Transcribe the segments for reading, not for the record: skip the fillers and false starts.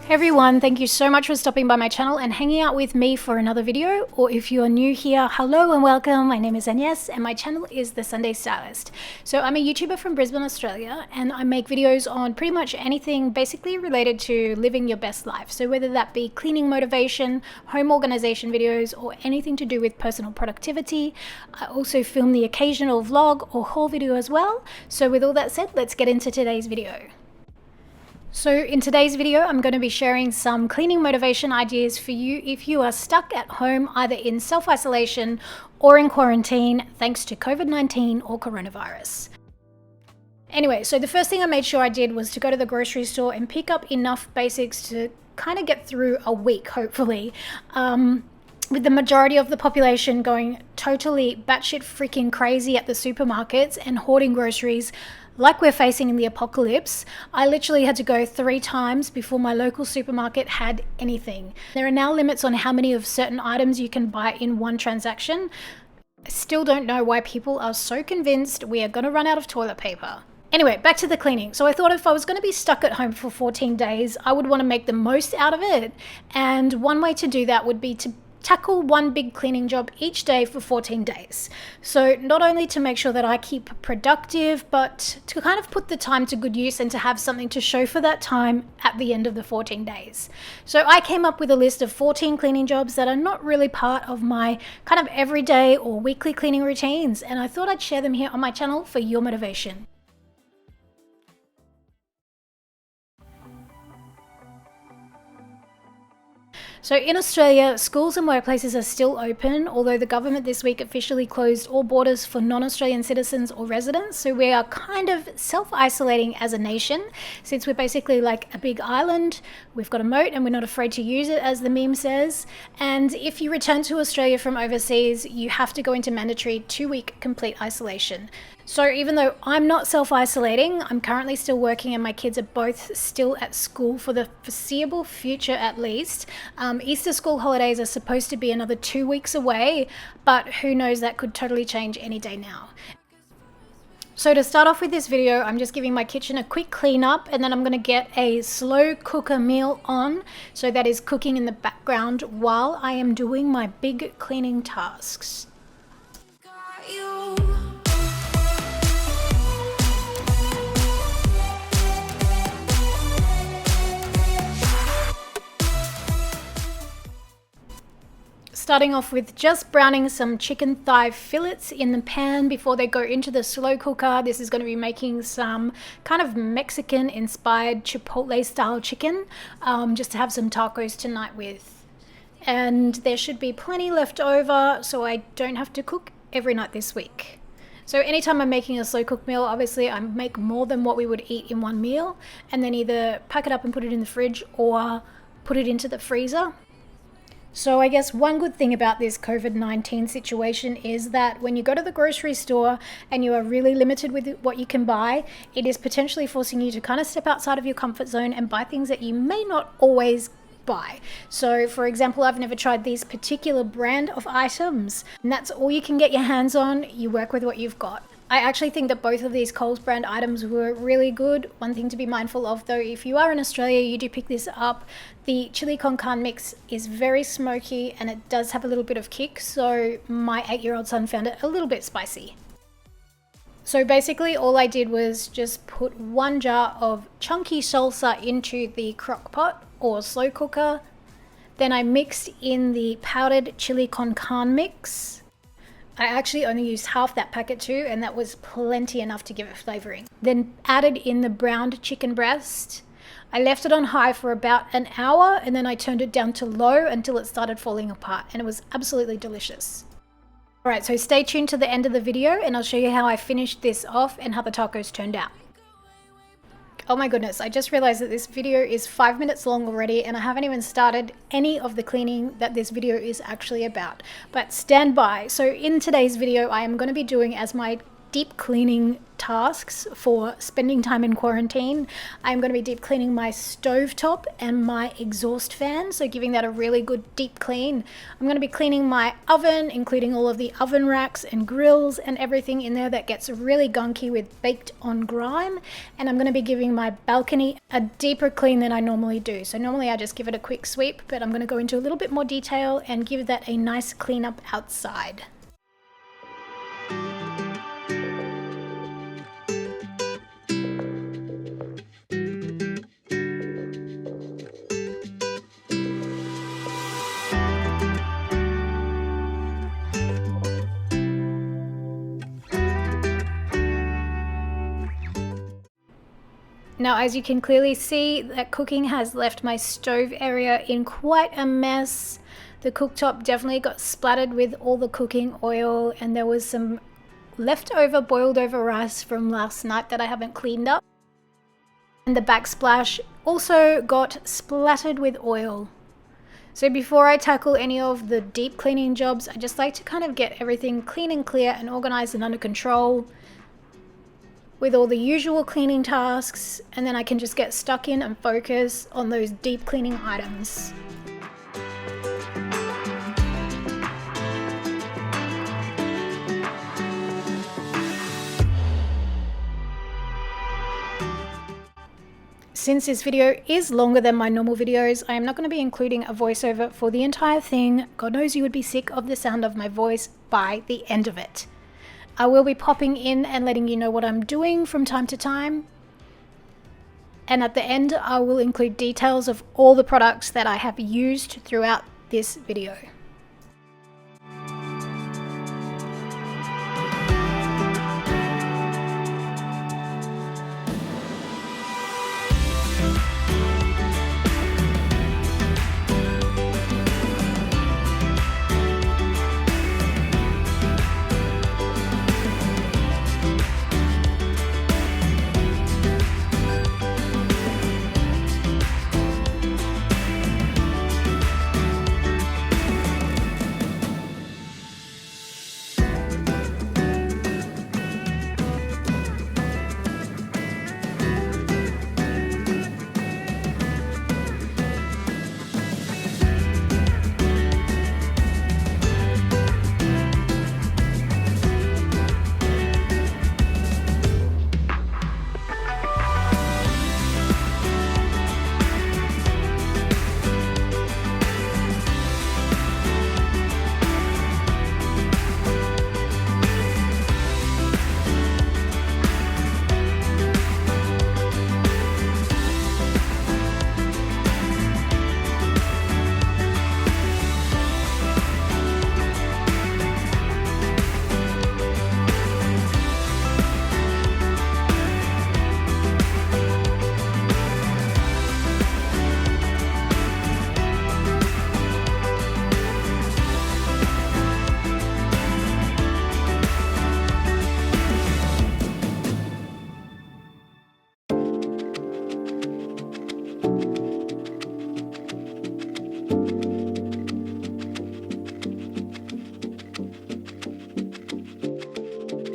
Hey everyone, thank you so much for stopping by my channel and hanging out with me for another video. Or if you're new here, hello and welcome. My name is Agnes and my channel is The Sunday Stylist. So I'm a YouTuber from Brisbane, Australia, and I make videos on pretty much anything basically related to living your best life. So whether that be cleaning motivation, home organization videos, or anything to do with personal productivity. I also film the occasional vlog or haul video as well. So with all that said, let's get into today's video. So in today's video, I'm going to be sharing some cleaning motivation ideas for you if you are stuck at home, either in self-isolation or in quarantine, thanks to COVID-19 or coronavirus. Anyway, so the first thing I made sure I did was to go to the grocery store and pick up enough basics to kind of get through a week, hopefully. With the majority of the population going totally batshit freaking crazy at the supermarkets and hoarding groceries like we're facing in the apocalypse, I literally had to go 3 times before my local supermarket had anything. There are now limits on how many of certain items you can buy in one transaction. I still don't know why people are so convinced we are going to run out of toilet paper. Anyway, back to the cleaning. So I thought if I was going to be stuck at home for 14 days, I would want to make the most out of it. And one way to do that would be to tackle one big cleaning job each day for 14 days. So not only to make sure that I keep productive, but to kind of put the time to good use and to have something to show for that time at the end of the 14 days. So I came up with a list of 14 cleaning jobs that are not really part of my kind of everyday or weekly cleaning routines, and I thought I'd share them here on my channel for your motivation. So in Australia, schools and workplaces are still open, although the government this week officially closed all borders for non-Australian citizens or residents. So we are kind of self-isolating as a nation, since we're basically like a big island. We've got a moat and we're not afraid to use it, as the meme says. And if you return to Australia from overseas, you have to go into mandatory 2-week complete isolation. So even though I'm not self-isolating, I'm currently still working and my kids are both still at school for the foreseeable future at least. Easter school holidays are supposed to be another 2 weeks away, but who knows, that could totally change any day now. So to start off with this video, I'm just giving my kitchen a quick clean up, and then I'm going to get a slow cooker meal on. So that is cooking in the background while I am doing my big cleaning tasks. Starting off with just browning some chicken thigh fillets in the pan before they go into the slow cooker. This is going to be making some kind of Mexican inspired Chipotle style chicken, just to have some tacos tonight with. And there should be plenty left over, so I don't have to cook every night this week. So anytime I'm making a slow cook meal, obviously I make more than what we would eat in one meal, and then either pack it up and put it in the fridge or put it into the freezer. So I guess one good thing about this COVID-19 situation is that when you go to the grocery store and you are really limited with what you can buy, it is potentially forcing you to kind of step outside of your comfort zone and buy things that you may not always buy. So for example, I've never tried these particular brand of items, and that's all you can get your hands on. You work with what you've got. I actually think that both of these Coles brand items were really good. One thing to be mindful of though, if you are in Australia, you do pick this up. The chili con carne mix is very smoky and it does have a little bit of kick, so my 8-year-old son found it a little bit spicy. So basically all I did was just put 1 jar of chunky salsa into the crock pot or slow cooker. Then I mixed in the powdered chili con carne mix. I actually only used half that packet too, and that was plenty enough to give it flavoring. Then added in the browned chicken breast. I left it on high for about an hour, and then I turned it down to low until it started falling apart, and it was absolutely delicious. Alright, so stay tuned to the end of the video and I'll show you how I finished this off and how the tacos turned out. Oh my goodness, I just realized that this video is 5 minutes long already and I haven't even started any of the cleaning that this video is actually about. But stand by. So in today's video, I am going to be doing as my deep cleaning tasks for spending time in quarantine. I'm going to be deep cleaning my stovetop and my exhaust fan, so giving that a really good deep clean. I'm going to be cleaning my oven, including all of the oven racks and grills and everything in there that gets really gunky with baked on grime. And I'm going to be giving my balcony a deeper clean than I normally do. So normally I just give it a quick sweep, but I'm going to go into a little bit more detail and give that a nice clean up outside. Now, as you can clearly see, that cooking has left my stove area in quite a mess. The cooktop definitely got splattered with all the cooking oil, and there was some leftover boiled over rice from last night that I haven't cleaned up. And the backsplash also got splattered with oil. So before I tackle any of the deep cleaning jobs, I just like to kind of get everything clean and clear and organized and under control, with all the usual cleaning tasks, and then I can just get stuck in and focus on those deep cleaning items. Since this video is longer than my normal videos, I am not going to be including a voiceover for the entire thing. God knows you would be sick of the sound of my voice by the end of it. I will be popping in and letting you know what I'm doing from time to time. And at the end, I will include details of all the products that I have used throughout this video.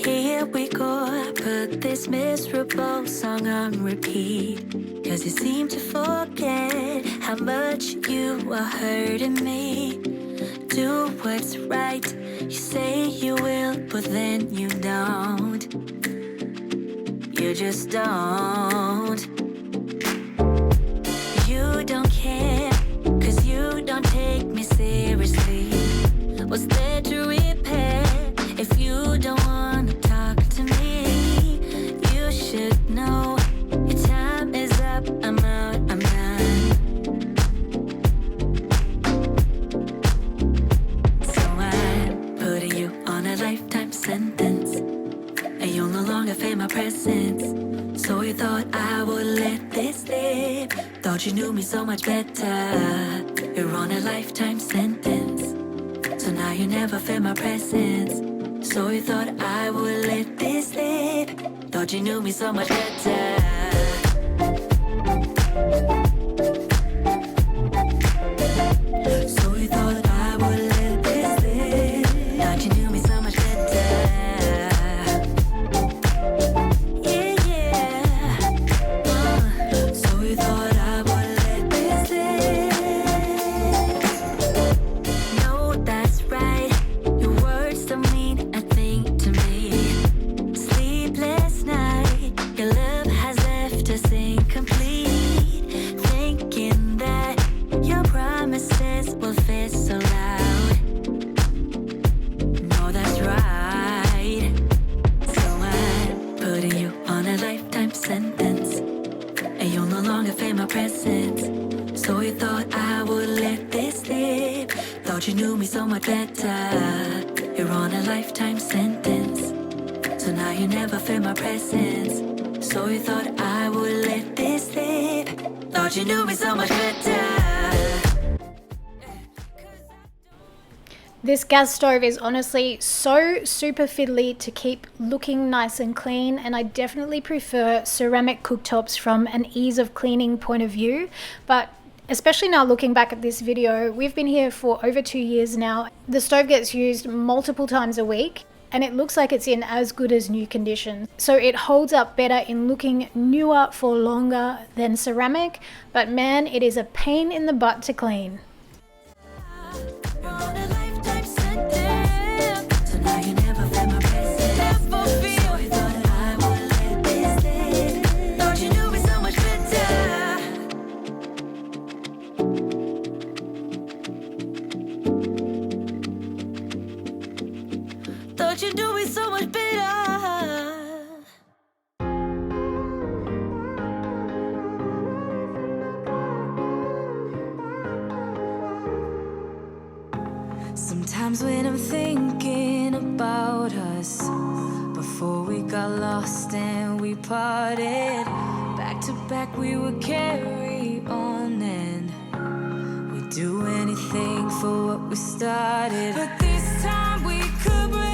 Here we go, I put this miserable song on repeat, 'cause you seem to forget how much you are hurting me. Do what's right, you say you will, but then you don't. You just don't. You don't care, 'cause you don't take me seriously. What's there to repair if you don't wanna talk to me? You should know your time is up, I'm out, I'm done. So I'm putting you on a lifetime sentence, and you'll no longer feel my presence. So you thought I would let this slip, thought you knew me so much better. You're on a lifetime sentence, so now you never feel my presence. So you thought I would let this slip, thought you knew me so much better. So you thought I would let this slip, thought you knew me so much better. Thought you knew me so much better. You're on a lifetime sentence, so now you never feel my presence. So you thought I would let this slip. Thought you knew me so much better. This gas stove is honestly so super fiddly to keep looking nice and clean, and I definitely prefer ceramic cooktops from an ease of cleaning point of view. But especially now looking back at this video, we've been here for over 2 years now. The stove gets used multiple times a week and it looks like it's in as good as new condition. So it holds up better in looking newer for longer than ceramic, but man, it is a pain in the butt to clean. Thought you do it so much better. Sometimes when I'm thinking about us, before we got lost and we parted, back to back we would carry on and we'd do anything for what we started. But this time we could break.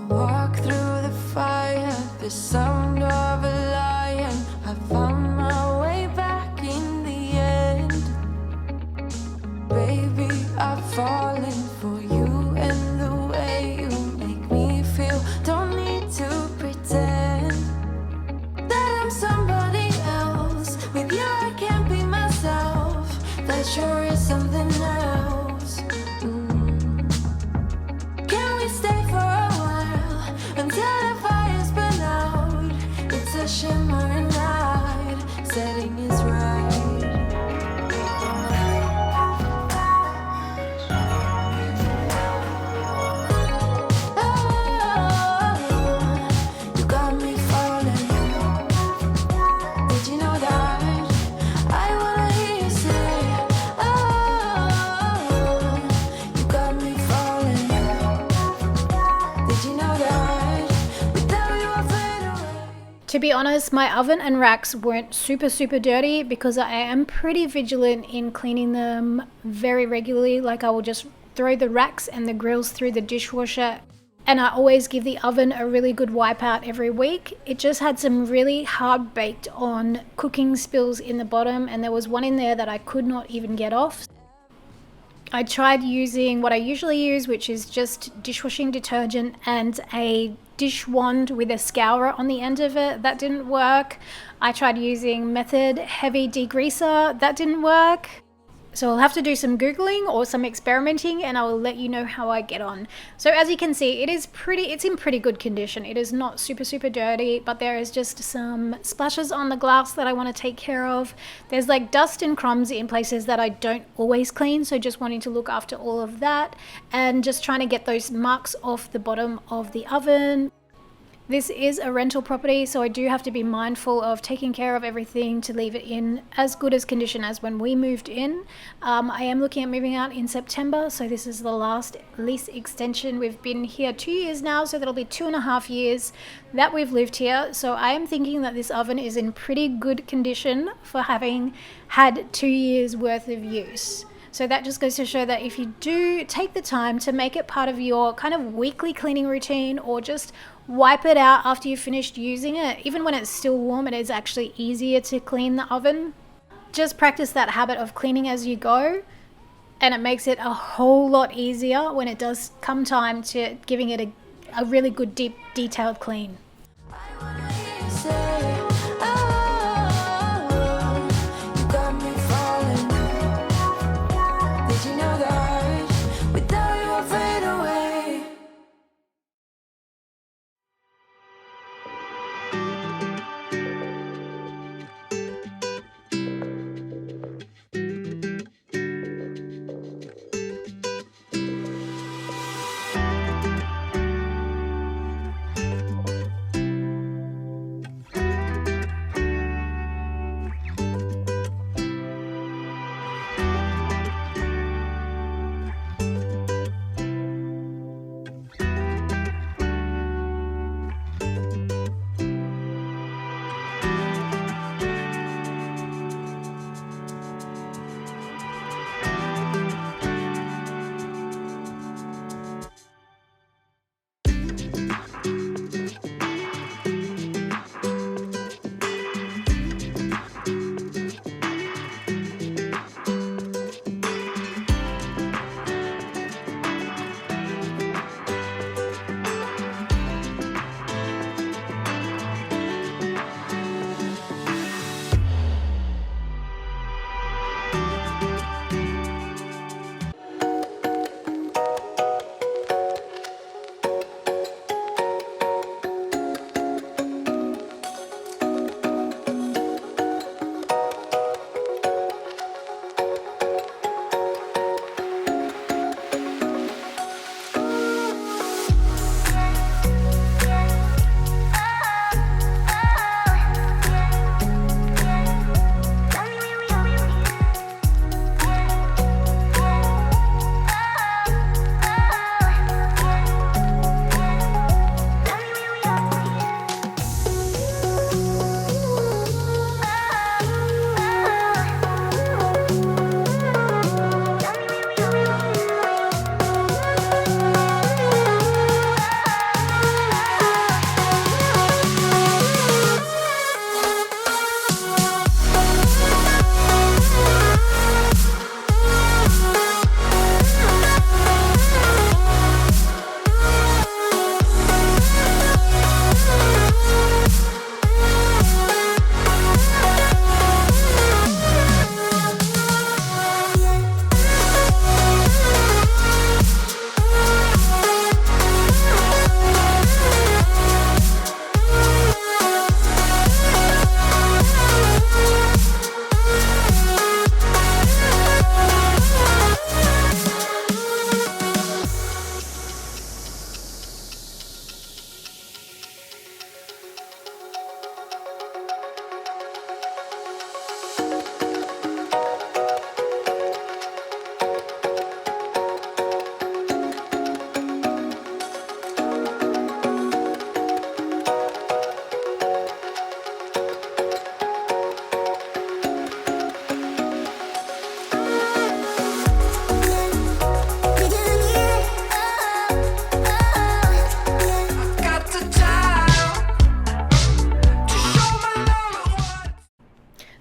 Walk through the fire, the sound of a lion. I found my way back in the end. Baby, I've fallen for you and the way you make me feel. Don't need to pretend that I'm somebody else. With you I can't be myself. That sure is something else. Can we stay for a while until the fire's burn out? It's a shimmering light, setting is right. Oh, you got me falling. Did you know that? I wanna hear you say, oh, you got me falling. Did you know that? Without you I fade away. To be honest, my oven and racks weren't super dirty because I am pretty vigilant in cleaning them very regularly. Like I will just throw the racks and the grills through the dishwasher, and I always give the oven a really good wipe out every week. It just had some really hard baked on cooking spills in the bottom, and there was one in there that I could not even get off. I tried using what I usually use, which is just dishwashing detergent and a dish wand with a scourer on the end of it. That didn't work. I tried using Method Heavy Degreaser. That didn't work. So I'll have to do some Googling or some experimenting, and I will let you know how I get on. So as you can see, it's in pretty good condition. It is not super dirty, but there is just some splashes on the glass that I want to take care of. There's like dust and crumbs in places that I don't always clean, so just wanting to look after all of that and just trying to get those marks off the bottom of the oven. This is a rental property, so I do have to be mindful of taking care of everything to leave it in as good as condition as when we moved in. I am looking at moving out in September, so this is the last lease extension. We've been here 2 years now, so that'll be 2.5 years that we've lived here. So I am thinking that this oven is in pretty good condition for having had 2 years worth of use. So that just goes to show that if you do take the time to make it part of your kind of weekly cleaning routine, or just wipe it out after you've finished using it, even when it's still warm, it is actually easier to clean the oven. Just practice that habit of cleaning as you go. and it makes it a whole lot easier when it does come time to giving it a really good deep detailed clean.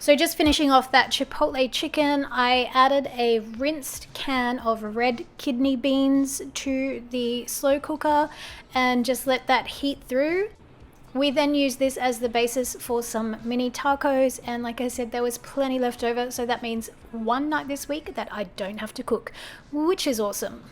So just finishing off that chipotle chicken, I added a rinsed can of red kidney beans to the slow cooker and just let that heat through. We then use this as the basis for some mini tacos, and like I said, there was plenty left over, so that means one night this week that I don't have to cook, which is awesome.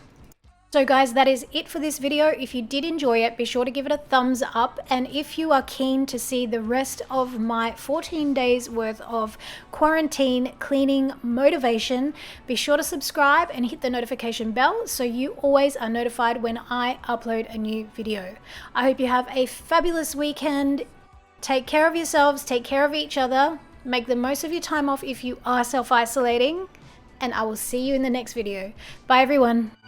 So guys, that is it for this video. If you did enjoy it, be sure to give it a thumbs up, and if you are keen to see the rest of my 14 days worth of quarantine cleaning motivation, be sure to subscribe and hit the notification bell so you always are notified when I upload a new video. I hope you have a fabulous weekend. Take care of yourselves, take care of each other, make the most of your time off if you are self-isolating, and I will see you in the next video. Bye everyone.